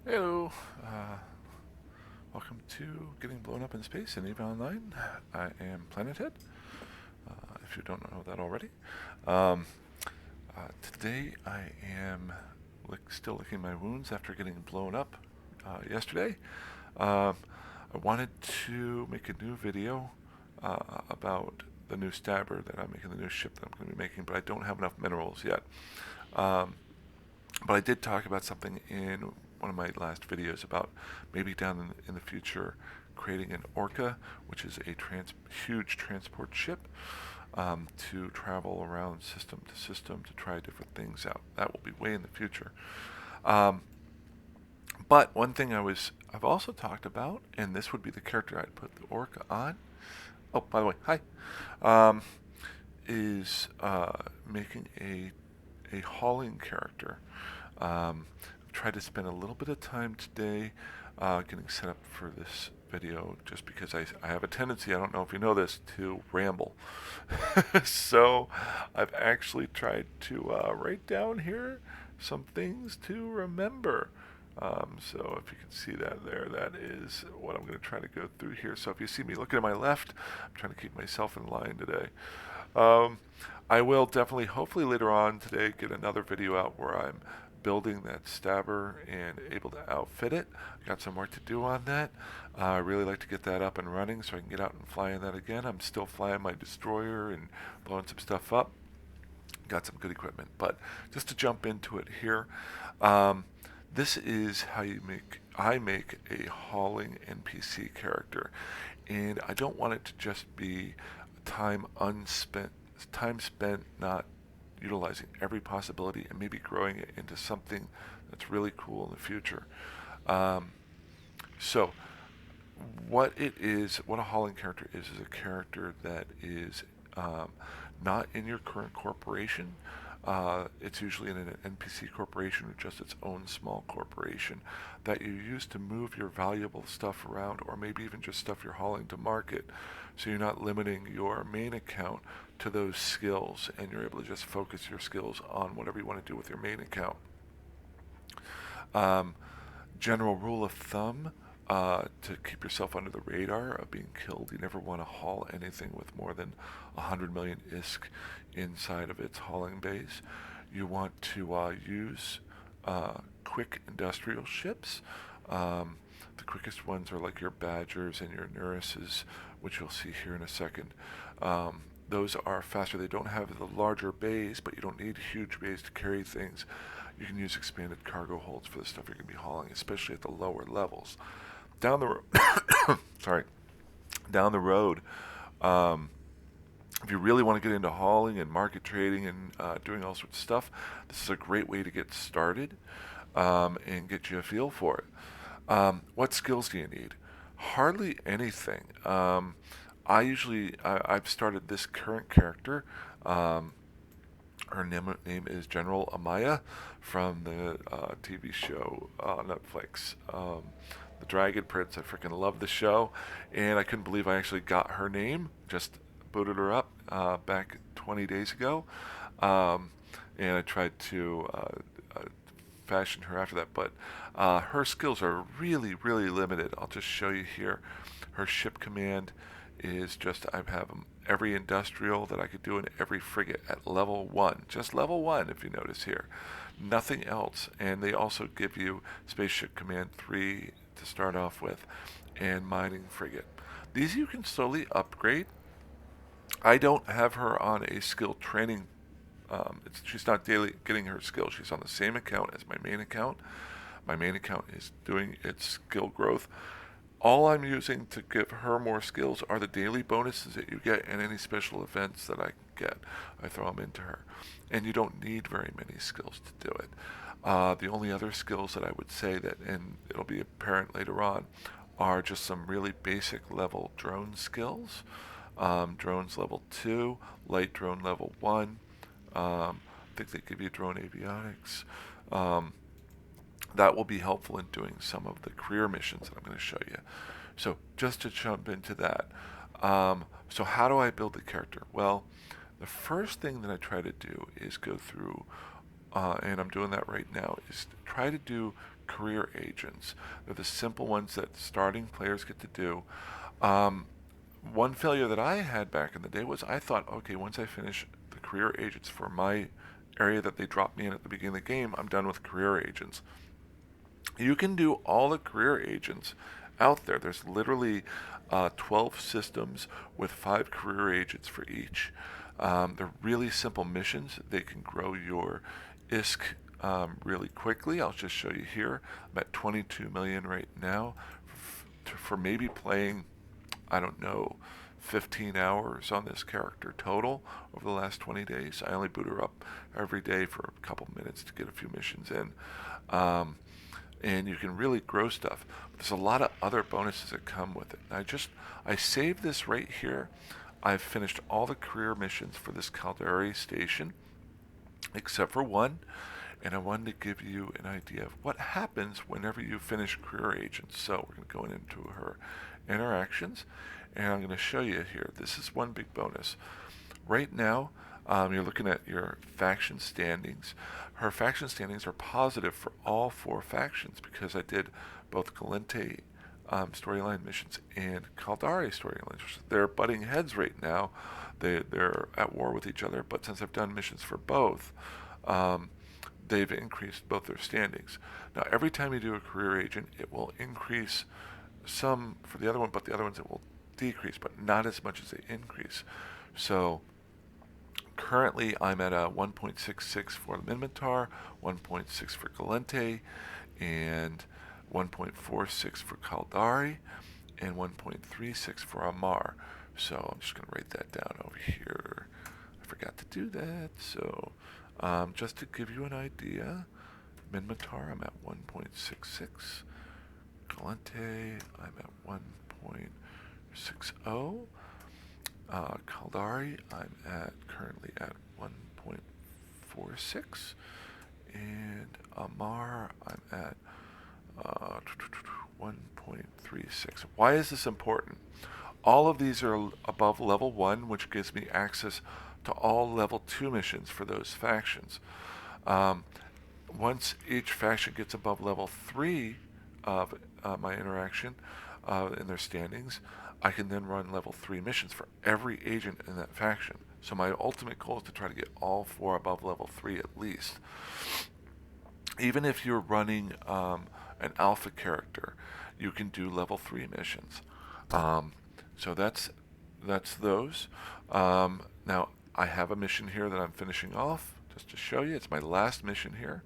Hello, welcome to Getting Blown Up in Space and EVE Online. I am Planethead, if you don't know that already. Um, Today I am still licking my wounds after getting blown up yesterday. Um, I wanted to make a new video about the new stabber that I'm making, the new ship that I'm going to be making, but I don't have enough minerals yet. Um, but I did talk about something in one of my last videos about maybe down in the future creating an Orca, which is a huge transport ship to travel around system to system to try different things out. That will be way in the future. Um, but one thing I've also talked about, and this would be the character I'd put the Orca on. Oh, by the way, hi. Um, is making a hauling character. I've tried to spend a little bit of time today getting set up for this video just because I have a tendency, I don't know if you know this, to ramble. So I've actually tried to write down here some things to remember. So if you can see that there, that is what I'm going to try to go through here. So if you see me looking to my left, I'm trying to keep myself in line today. Um, I will definitely, hopefully later on today, get another video out where I'm building that stabber and able to outfit it. I got some work to do on that. I really like to get that up and running so I can get out and fly in that again. I'm still flying my destroyer and blowing some stuff up. Got some good equipment. But just to jump into it here, um, this is how I make a hauling NPC character. And I don't want it to just be time spent not utilizing every possibility and maybe growing it into something that's really cool in the future. Um, so what a hauling character is a character that is um, not in your current corporation. It's usually in an NPC corporation or just its own small corporation that you use to move your valuable stuff around, or maybe even just stuff you're hauling to market. So you're not limiting your main account to those skills, and you're able to just focus your skills on whatever you want to do with your main account. Um, General rule of thumb to keep yourself under the radar of being killed. You never want to haul anything with more than 100 million ISK inside of its hauling base. You want to use quick industrial ships. Um, the quickest ones are like your Badgers and your Neuruses, which you'll see here in a second. Those are faster. They don't have the larger bays, but you don't need huge bays to carry things. You can use expanded cargo holds for the stuff you're going to be hauling, especially at the lower levels. Down the road, sorry, down the road, um, if you really want to get into hauling and market trading and doing all sorts of stuff, this is a great way to get started and get you a feel for it. What skills do you need? Hardly anything. I've started this current character. Um, Her name is General Amaya from the TV show on Netflix. The Dragon Prince. I freaking love the show, and I couldn't believe I actually got her name. Just booted her up back 20 days ago, um, and I tried to fashion her after that. But her skills are really, really limited. I'll just show you here. Her ship command is just I have every industrial that I could do in every frigate at level 1. Just level 1 if you notice here. Nothing else. And they also give you Spaceship Command 3 to start off with and Mining Frigate. These you can slowly upgrade. I don't have her on a skill training. She's not daily getting her skill. She's on the same account as my main account. My main account is doing its skill growth. All I'm using to give her more skills are the daily bonuses that you get and any special events that I can get. I throw them into her. And you don't need very many skills to do it. The only other skills that I would say that, and it'll be apparent later on, are just some really basic level drone skills. Drones level 2, light drone level 1. I think they give you drone avionics. Um, that will be helpful in doing some of the career missions that I'm going to show you. So just to jump into that, so how do I build the character? Well, the first thing that I try to do is go through and I'm doing that right now, is try to do career agents. They're the simple ones that starting players get to do. Um, One failure that I had back in the day was I thought, okay, once I finish the career agents for my area that they dropped me in at the beginning of the game, I'm done with career agents. You can do all the career agents out there. There's literally 12 systems with 5 career agents for each. They're really simple missions. They can grow your ISK really quickly. I'll just show you here. I'm at 22 million right now for maybe playing, I don't know, 15 hours on this character total over the last 20 days. I only boot her up every day for a couple minutes to get a few missions in. And you can really grow stuff. But there's a lot of other bonuses that come with it. And I saved this right here. I've finished all the career missions for this Caldari station, except for one. And I wanted to give you an idea of what happens whenever you finish career agents. So we're going to go into her interactions, and I'm going to show you here. This is one big bonus. Right now, you're looking at your faction standings. Her faction standings are positive for all 4 factions because I did both Gallente storyline missions and Caldari storyline missions. They're butting heads right now. They're at war with each other, but since I've done missions for both, they've increased both their standings. Now, every time you do a career agent, it will increase some for the other one, but the other ones it will decrease, but not as much as they increase. So currently I'm at a 1.66 for the Minmatar, 1.6 for Gallente, and 1.46 for Caldari, and 1.36 for Amarr. So I'm just going to write that down over here. I forgot to do that. So just to give you an idea, Minmatar, I'm at 1.66. Gallente, I'm at 1.60. Caldari, I'm currently at 1.46. And Amarr, I'm at 1.36. Why is this important? All of these are above level 1, which gives me access to all level 2 missions for those factions. Once each faction gets above level 3 of my interaction in their standings, I can then run level 3 missions for every agent in that faction. So my ultimate goal is to try to get all 4 above level 3 at least. Even if you're running an alpha character, you can do level 3 missions. So that's those. Now I have a mission here that I'm finishing off just to show you. It's my last mission here.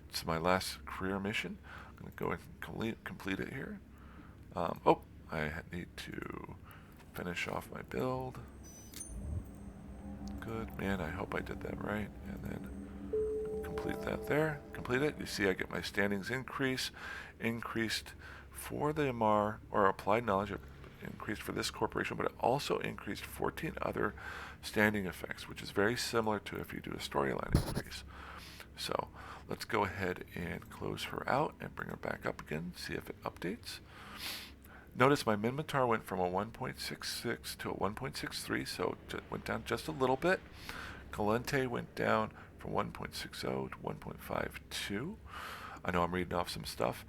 It's my last career mission. I'm going to go and complete it here. I need to finish off my build. Good, man, I hope I did that right. And then complete that there. Complete it. You see I get my standings increased for the Amarr, or applied knowledge, increased for this corporation, but it also increased 14 other standing effects, which is very similar to if you do a storyline increase. So let's go ahead and close her out and bring her back up again, see if it updates. Notice my Minmatar went from a 1.66 to a 1.63, so it went down just a little bit. Gallente went down from 1.60 to 1.52. I know I'm reading off some stuff.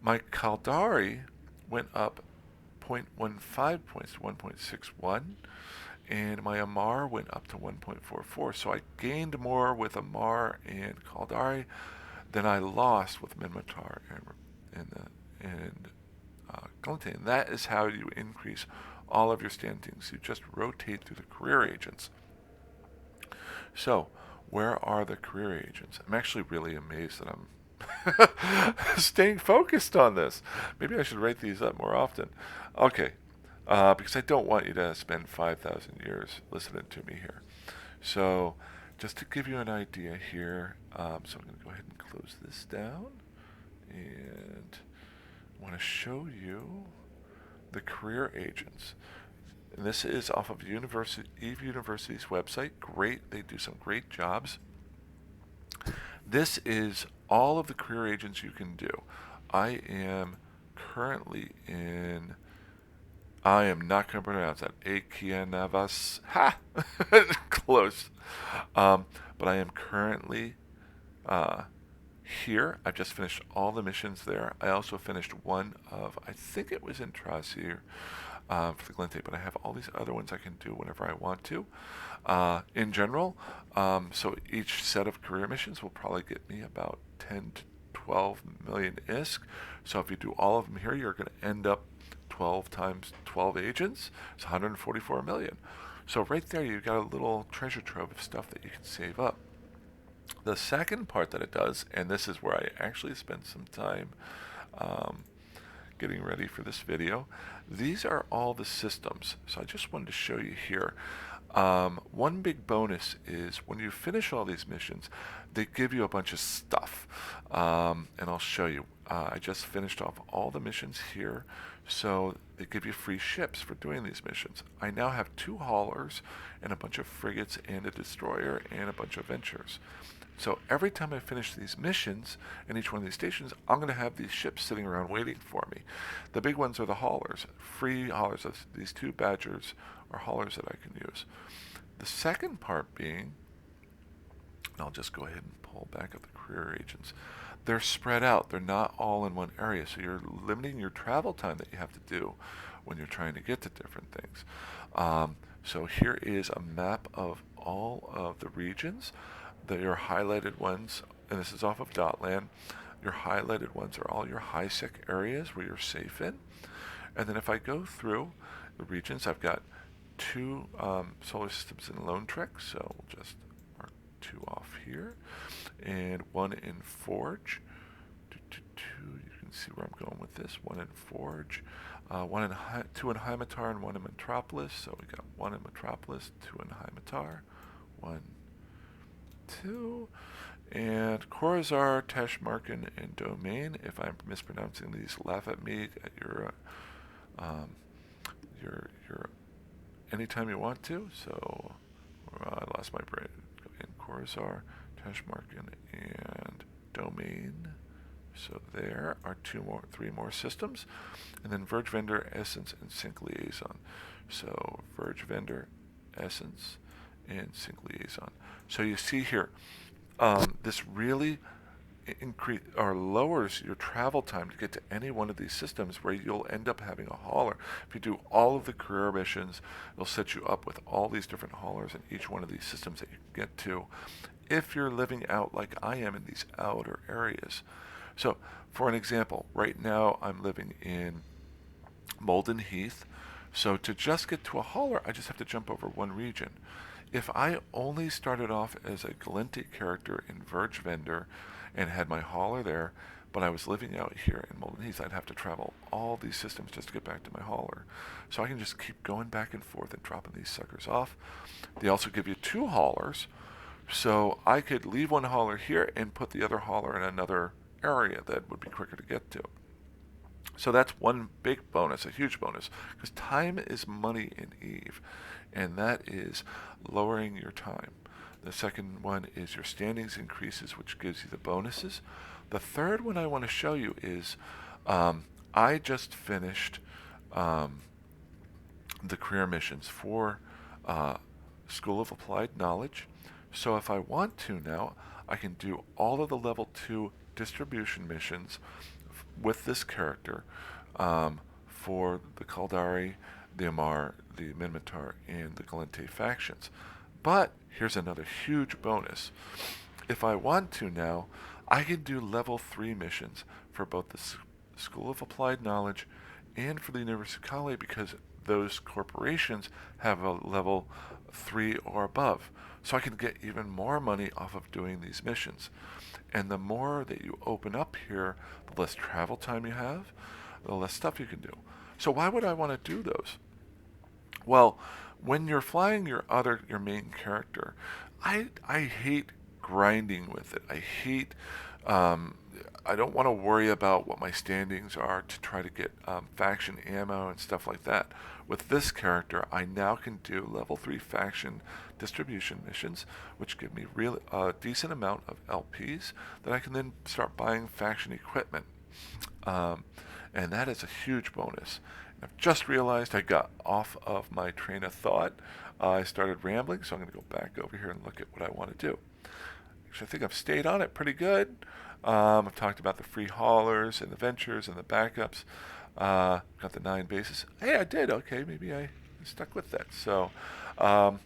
My Caldari went up 0.15 points to 1.61, and my Amarr went up to 1.44. So I gained more with Amarr and Caldari than I lost with Minmatar and Gallente. And that is how you increase all of your standings. You just rotate through the career agents. So, where are the career agents? I'm actually really amazed that I'm staying focused on this. Maybe I should write these up more often. Okay, because I don't want you to spend 5,000 years listening to me here. So, just to give you an idea here, so I'm going to go ahead and close this down. And I want to show you the career agents. And this is off of Eve University's website. Great, they do some great jobs. This is all of the career agents you can do. I am currently in, I am not going to pronounce that, Akianavas, ha, close. But I am currently Uh, Here, I've just finished all the missions there. I also finished one of, I think it was in Trasir for the Glinte, but I have all these other ones I can do whenever I want to. In general, so each set of career missions will probably get me about 10 to 12 million ISK. So if you do all of them here, you're going to end up 12 times 12 agents. It's 144 million. So right there, you've got a little treasure trove of stuff that you can save up. The second part that it does, and this is where I actually spent some time um, getting ready for this video, these are all the systems. So I just wanted to show you here. One big bonus is when you finish all these missions, they give you a bunch of stuff. And I'll show you. I just finished off all the missions here, so they give you free ships for doing these missions. I now have 2 haulers and a bunch of frigates and a destroyer and a bunch of ventures. So every time I finish these missions in each one of these stations, I'm going to have these ships sitting around waiting for me. The big ones are the haulers, free haulers. These 2 badgers are haulers that I can use. The second part being, and I'll just go ahead and pull back up the career agents, they're spread out. They're not all in one area, so you're limiting your travel time that you have to do when you're trying to get to different things. So here is a map of all of the regions. Your highlighted ones, and this is off of Dotland, your highlighted ones are all your high-sec areas where you're safe in. And then if I go through the regions, I've got 2 solar systems in Lone Trek, so we'll just mark 2 off here, and 1 in Forge. You can see where I'm going with this. 1 in Forge, 2 in Hymatar, and 1 in Metropolis. So we got 1 in Metropolis, 2 in Hymatar, 1, 2, and Corazar, Tashmarkan, and Domain. If I'm mispronouncing these, laugh at me at your anytime you want to. So I lost my brain. In Corazar, Tashmarkan, and Domain. So there are 3 more systems, and then Verge Vendor, Essence, and Sync Liaison. So Verge Vendor, Essence, and Sync Liaison. So you see here, this really lowers your travel time to get to any one of these systems, where you'll end up having a hauler. If you do all of the career missions, it'll set you up with all these different haulers in each one of these systems that you can get to, if you're living out like I am in these outer areas. So for an example, right now I'm living in Molden Heath. So to just get to a hauler, I just have to jump over 1 region. If I only started off as a Glinte character in Verge Vendor and had my hauler there, but I was living out here in Molden Heath, I'd have to travel all these systems just to get back to my hauler. So I can just keep going back and forth and dropping these suckers off. They also give you 2 haulers, so I could leave 1 hauler here and put the other hauler in another area that would be quicker to get to. So that's one big bonus, a huge bonus, because time is money in Eve, and that is lowering your time. The second one is your standings increases, which gives you the bonuses. The third one I want to show you is I just finished the career missions for School of Applied Knowledge. So if I want to now, I can do all of the level 2 distribution missions with this character for the Caldari, the Amar, the Minmatar, and the Glinte factions. But here's another huge bonus. If I want to now, I can do level 3 missions for both the School of Applied Knowledge and for the University of Cali, because those corporations have a level 3 or above. So I can get even more money off of doing these missions. And the more that you open up here, the less travel time you have, the less stuff you can do. So why would I want to do those? Well, when you're flying your main character, I hate grinding with it. I hate I don't want to worry about what my standings are to try to get faction ammo and stuff like that. With this character, I now can do level 3 faction distribution missions, which give me a decent amount of LPs that I can then start buying faction equipment. And that is a huge bonus. And I've just realized I got off of my train of thought. I started rambling, so I'm going to go back over here and look at what I want to do. Actually, I think I've stayed on it pretty good. I've talked about the free haulers and the ventures and the backups. Got the 9 bases. Hey, I did. Okay, maybe I stuck with that. Um,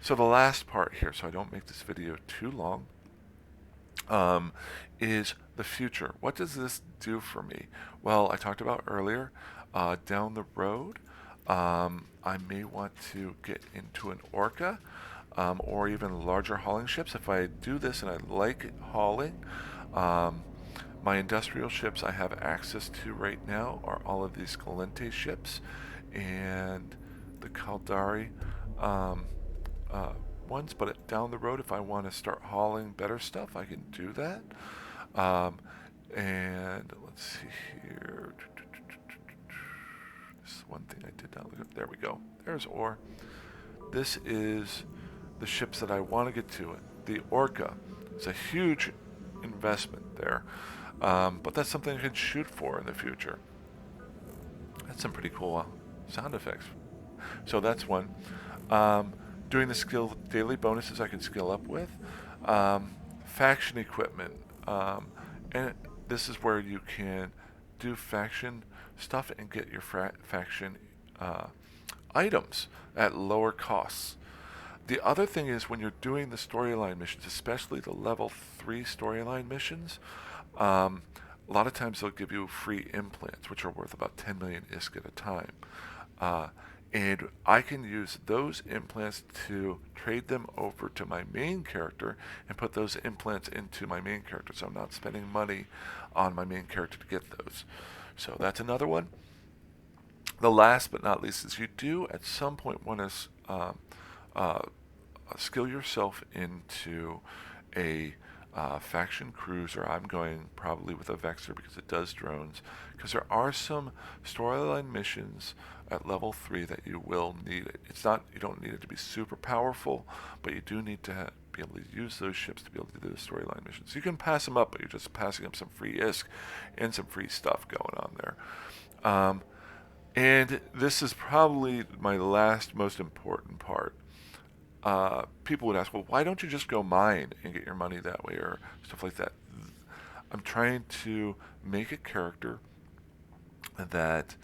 so the last part here, so I don't make this video too long, is the future. What does this do for me? Well, I talked about earlier, down the road, I may want to get into an Orca, or even larger hauling ships. If I do this and I like hauling, my industrial ships I have access to right now are all of these Gallente ships and the Caldari uh, ones, but down the road, if I want to start hauling better stuff, I can do that. Um, and let's see here. This is one thing I did not look at. There we go. There's ore. This is the ships that I want to get to. The Orca. It's a huge investment there. But that's something I can shoot for in the future. That's some pretty cool sound effects. So that's one. Doing the skill daily bonuses I can skill up with. Faction equipment. And this is where you can do faction stuff and get your faction items at lower costs. The other thing is when you're doing the storyline missions, especially the level 3 storyline missions, a lot of times they'll give you free implants, which are worth about 10 million ISK at a time. And I can use those implants to trade them over to my main character and put those implants into my main character. So I'm not spending money on my main character to get those. So that's another one. The last but not least is you do at some point want to skill yourself into a faction cruiser. I'm going probably with a Vexor because it does drones. Because there are some storyline missions at level 3 that you will need it. It's not, you don't need it to be super powerful, but you do need to be able to use those ships to be able to do the storyline missions. You can pass them up, but you're just passing up some free ISK and some free stuff going on there. And this is probably my last most important part. People would ask, well, why don't you just go mine and get your money that way or stuff like that? I'm trying to make a character that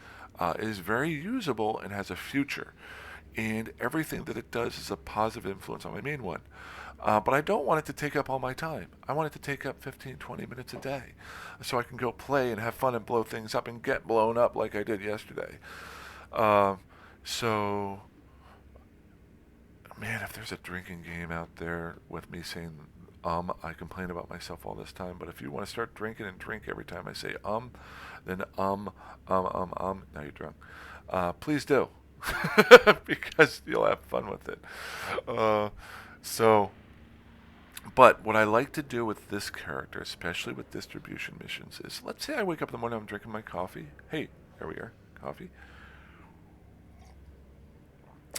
is very usable and has a future. And everything that it does is a positive influence on my main one. But I don't want it to take up all my time. I want it to take up 15, 20 minutes a day so I can go play and have fun and blow things up and get blown up like I did yesterday. So, man, if there's a drinking game out there with me saying I complain about myself all this time, but if you want to start drinking and drink every time I say then now you're drunk. Please do. Because you'll have fun with it. But what I like to do with this character, especially with distribution missions, is let's say I wake up in the morning, I'm drinking my coffee. Hey, here we are, coffee.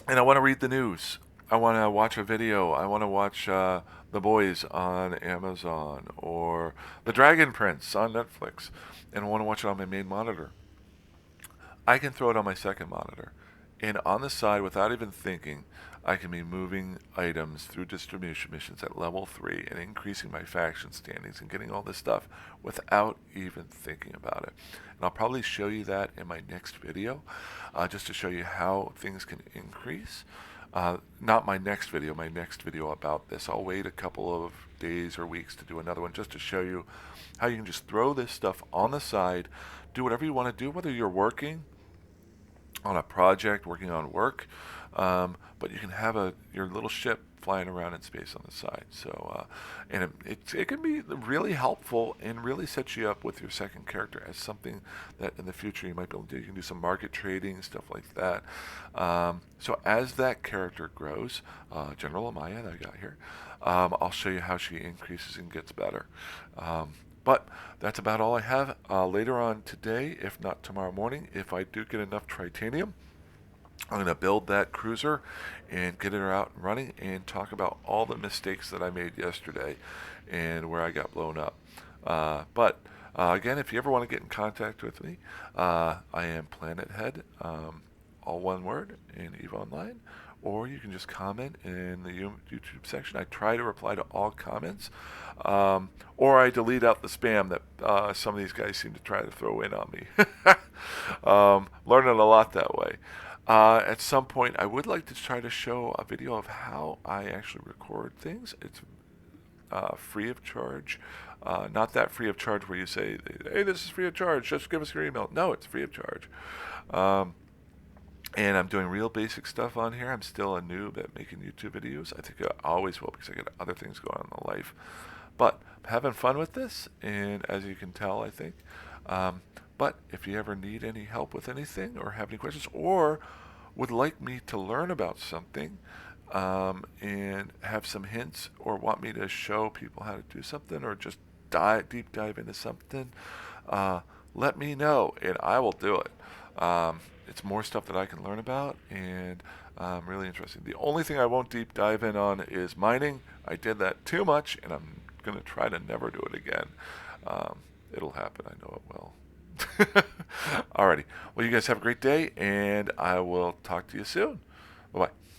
And I want to read the news. I want to watch a video. I want to watch The Boys on Amazon or The Dragon Prince on Netflix. And I want to watch it on my main monitor. I can throw it on my second monitor. And on the side, without even thinking, I can be moving items through distribution missions at level 3 and increasing my faction standings and getting all this stuff without even thinking about it. And I'll probably show you that in my next video, just to show you how things can increase. Not my next video about this. I'll wait a couple of days or weeks to do another one just to show you how you can just throw this stuff on the side, do whatever you want to do, whether you're working on a project, working on work, but you can have your little ship flying around in space on the side. So, and it can be really helpful and really set you up with your second character as something that in the future you might be able to do. You can do some market trading, stuff like that. So as that character grows, General Amaya that I got here, I'll show you how she increases and gets better. But that's about all I have. Later on today, if not tomorrow morning, if I do get enough Tritanium, I'm going to build that cruiser and get it out and running and talk about all the mistakes that I made yesterday and where I got blown up. But again, if you ever want to get in contact with me, I am Planethead, all one word, in EVE Online, or you can just comment in the YouTube section. I try to reply to all comments, or I delete out the spam that some of these guys seem to try to throw in on me. Learning a lot that way. At some point, I would like to try to show a video of how I actually record things. It's free of charge. Not that free of charge where you say, hey, this is free of charge, just give us your email. No, it's free of charge. And I'm doing real basic stuff on here. I'm still a noob at making YouTube videos. I think I always will because I got other things going on in life. But I'm having fun with this, and as you can tell, I think. But if you ever need any help with anything or have any questions or would like me to learn about something, and have some hints or want me to show people how to do something or just deep dive into something, let me know and I will do it. It's more stuff that I can learn about and really interesting. The only thing I won't deep dive in on is mining. I did that too much and I'm going to try to never do it again. It'll happen. I know it will. Alrighty. Well, you guys have a great day and I will talk to you soon. Bye-bye.